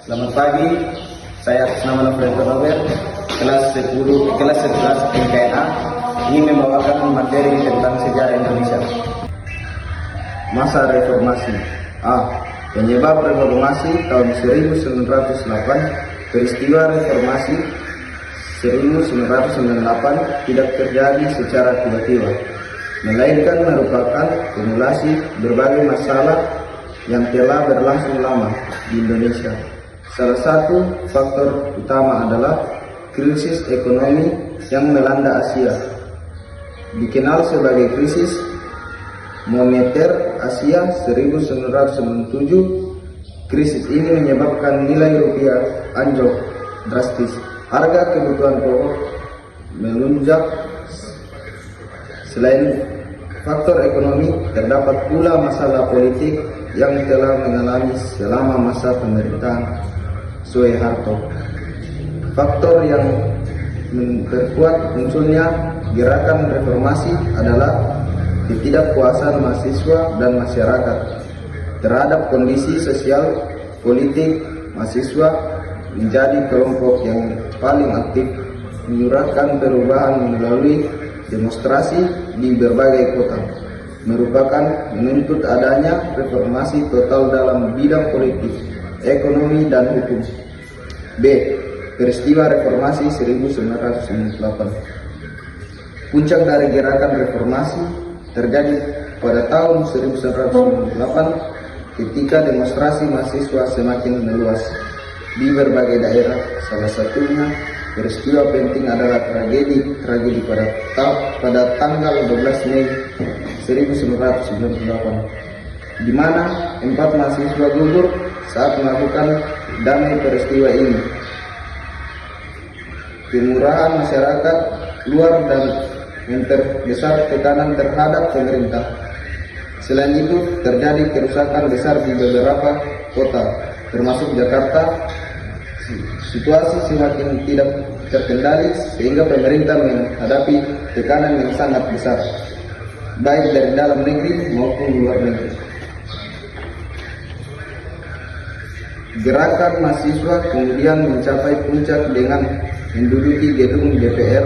Selamat pagi, saya atas nama Nofrianto Novel, kelas 11 MKNA, ingin membawakan materi tentang sejarah Indonesia. Masa Reformasi. Penyebab reformasi tahun 1908. Peristiwa reformasi 1998 tidak terjadi secara tiba-tiba, melainkan merupakan kumulasi berbagai masalah yang telah berlangsung lama di Indonesia. Salah satu faktor utama adalah krisis ekonomi yang melanda Asia, dikenal sebagai krisis moneter Asia 1997. Krisis ini menyebabkan nilai rupiah anjlok drastis, harga kebutuhan pokok melonjak. Selain faktor ekonomi, terdapat pula masalah politik yang telah mengalami selama masa pemerintahan Soeharto. Faktor yang memperkuat munculnya gerakan reformasi adalah ketidakpuasan mahasiswa dan masyarakat terhadap kondisi sosial politik. Mahasiswa menjadi kelompok yang paling aktif menyuarakan perubahan melalui demonstrasi di berbagai kota, merupakan menuntut adanya reformasi total dalam bidang politik, ekonomi, dan hukum. B. Peristiwa Reformasi 1998. Puncak dari gerakan reformasi terjadi pada tahun 1998 ketika demonstrasi mahasiswa semakin meluas di berbagai daerah. Salah satunya peristiwa penting adalah tragedi pada tanggal 12 Mei 1998, di mana 4 mahasiswa gugur saat melakukan damai. Peristiwa ini kemurahan masyarakat luar dan memperbesar tekanan terhadap pemerintah. Selain itu, terjadi kerusakan besar di beberapa kota, termasuk Jakarta. Situasi semakin tidak terkendali sehingga pemerintah menghadapi tekanan yang sangat besar, baik dari dalam negeri maupun luar negeri. Gerakan mahasiswa kemudian mencapai puncak dengan menduduki gedung DPR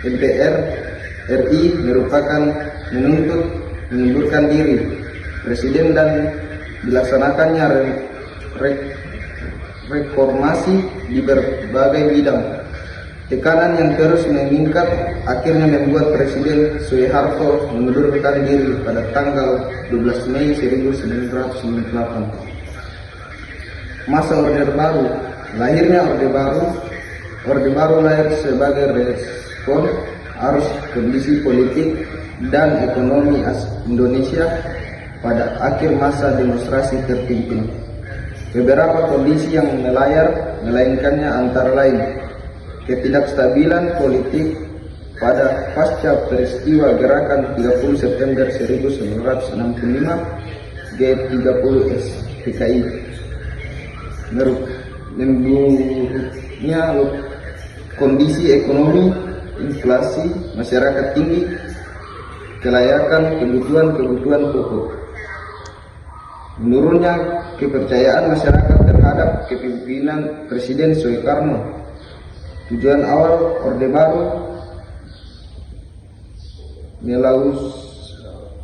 MPR RI, merupakan menuntut mengundurkan diri presiden dan dilaksanakannya reformasi di berbagai bidang. Tekanan yang terus meningkat akhirnya membuat Presiden Soeharto mengundurkan diri pada tanggal 12 Mei 1998. Masa Orde Baru. Lahirnya Orde Baru. Orde Baru lahir sebagai respon arus kondisi politik dan ekonomi Indonesia pada akhir masa demonstrasi terpimpin. Beberapa kondisi yang melainkannya antara lain ketidakstabilan politik pada pasca peristiwa gerakan 30 September 1965 G30S PKI, memburuknya kondisi ekonomi, inflasi, masyarakat tinggi, kelayakan kebutuhan pokok, menurunnya kepercayaan masyarakat terhadap kepemimpinan Presiden Soekarno. Tujuan awal Orde Baru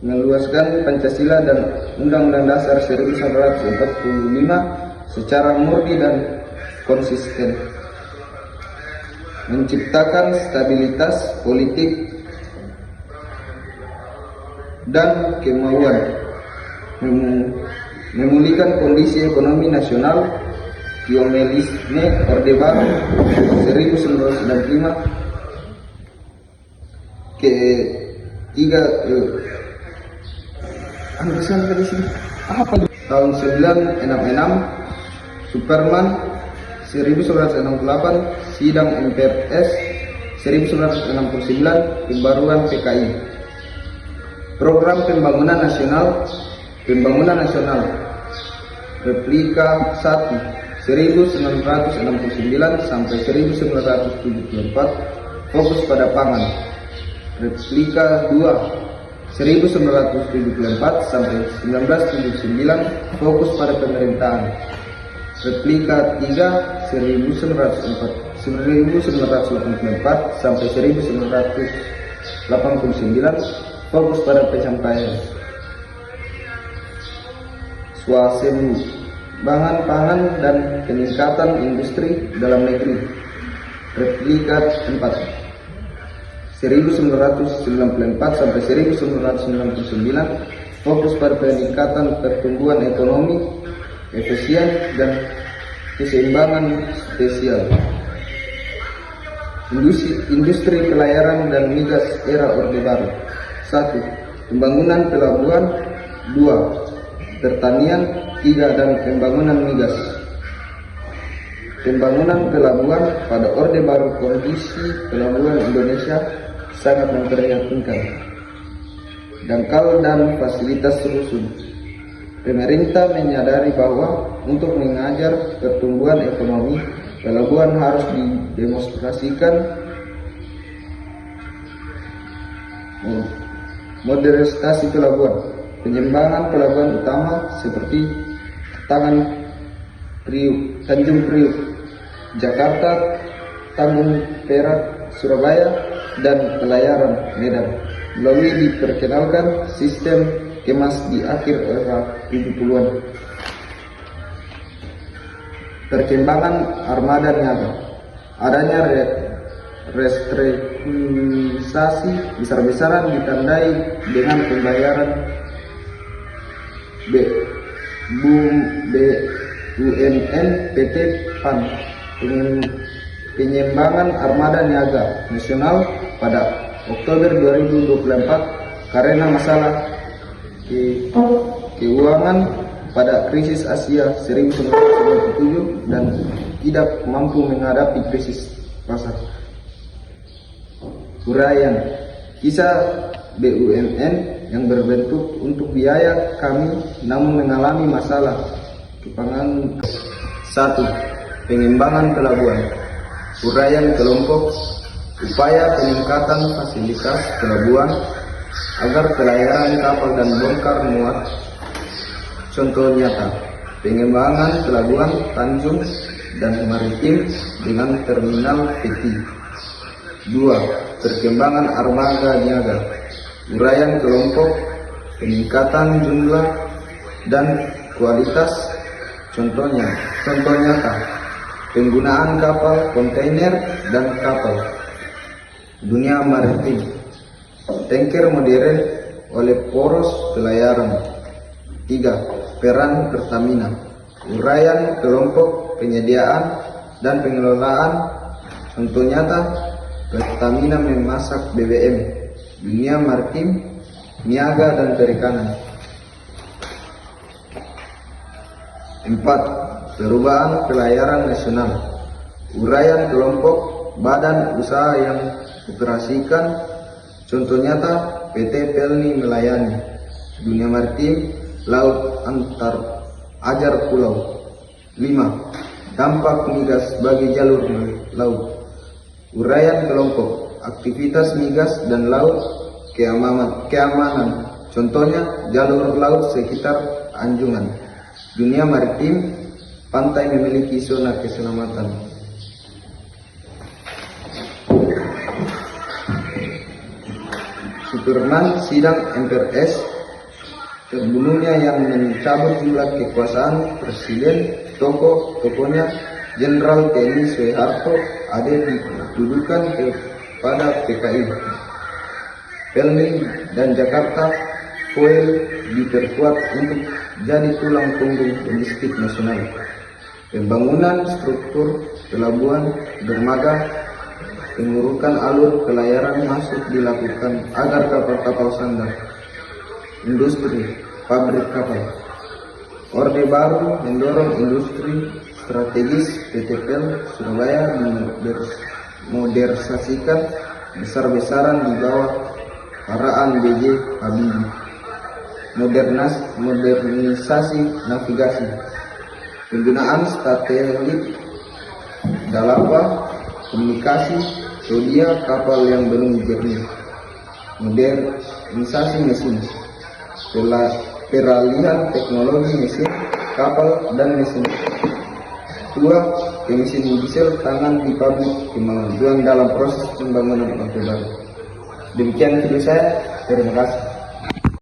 meluaskan Pancasila dan Undang-Undang Dasar 1945 secara murni dan konsisten, menciptakan stabilitas politik dan kemauan memulihkan kondisi ekonomi nasional. Kiomelisme Orde Baru 1995 tahun 966 Superman 1968 Sidang MPRS 1969 Pembaruan PKI. Program Pembangunan Nasional Replika 1 1969 sampai 1974 fokus pada pangan. Replika 2 1974 sampai 1979 fokus pada pemerintahan. Replika 3 1984 sampai 1989 fokus pada pencapaian swasembada pangan dan peningkatan industri dalam negeri. Replika 4 1994 sampai 1999 fokus pada peningkatan pertumbuhan ekonomi, efisien dan keseimbangan spesial. Industri pelayaran dan migas era Orde Baru. 1. Pembangunan pelabuhan. 2. Pertanian. 3. Dan pembangunan migas. Pembangunan pelabuhan pada Orde Baru. Kondisi pelabuhan Indonesia sangat memprihatinkan. Dangkal dan fasilitas rusun. Pemerintah menyadari bahwa untuk mengajar pertumbuhan ekonomi, pelabuhan harus didemonstrasikan modernisasi pelabuhan. Pengembangan pelabuhan utama seperti Tanjung Priuk, Jakarta, Tanjung Perak, Surabaya, dan pelayaran Medan melalui diperkenalkan sistem kemas di akhir era 70-an. Perkembangan armada niaga. Adanya restrukturisasi besar-besaran ditandai dengan pembayaran BUMN PT PAN. Pengembangan armada niaga nasional pada Oktober 2024 karena masalah keuangan pada krisis Asia 1997 dan tidak mampu menghadapi krisis pasar. Uraian kisah BUMN yang berbentuk untuk biaya kami namun mengalami masalah kepangan. 1. Pengembangan pelabuhan. Uraian kelompok upaya peningkatan fasilitas pelabuhan agar pelayaran kapal dan bongkar muat. Contoh nyata, pengembangan pelabuhan Tanjung dan Maritim dengan terminal PT. 2. Perkembangan armada niaga. Uraian kelompok, peningkatan jumlah dan kualitas. Contoh nyata, penggunaan kapal kontainer dan kapal dunia maritim, tanker modern oleh poros pelayaran. 3. Peran Pertamina. Uraian kelompok, penyediaan dan pengelolaan. Contoh nyata, Pertamina memasak BBM, dunia maritim, niaga dan perikanan. 4. Perubahan pelayaran nasional. Uraian kelompok, badan usaha yang operasikan. Contoh nyata, PT Pelni melayani dunia maritim, laut antar ajar pulau. 5. Dampak migas bagi jalur laut. Uraian kelompok, aktivitas migas dan laut, keamanan. Contohnya jalur laut sekitar Anjungan. Dunia maritim, pantai memiliki zona keselamatan. Superman sidang MPRS, terbunuhnya yang mencabut jumlah kekuasaan presiden, tokonya Jenderal TNI Soeharto ada dituduhkan kepada PKI. Pelni dan Jakarta Oil diperkuat untuk jadi tulang punggung logistik nasional. Pembangunan struktur pelabuhan dermaga, pengurukan alur pelayaran masuk dilakukan agar kapal-kapal sandar. Industri, pabrik kapal. Orde Baru mendorong industri strategis PT PEL Surabaya modernisasikan besar-besaran di bawah arahan B.J. Habibie. Modernisasi navigasi, penggunaan satelit, dalapa, komunikasi, zodiak kapal yang belum jernih. modernisasi mesin, peralihan teknologi mesin, kapal, dan mesin. 2. Mesin diesel tangan di pabrik kemajuan dalam proses pembangunan Orde Baru. Demikian video saya, terima kasih.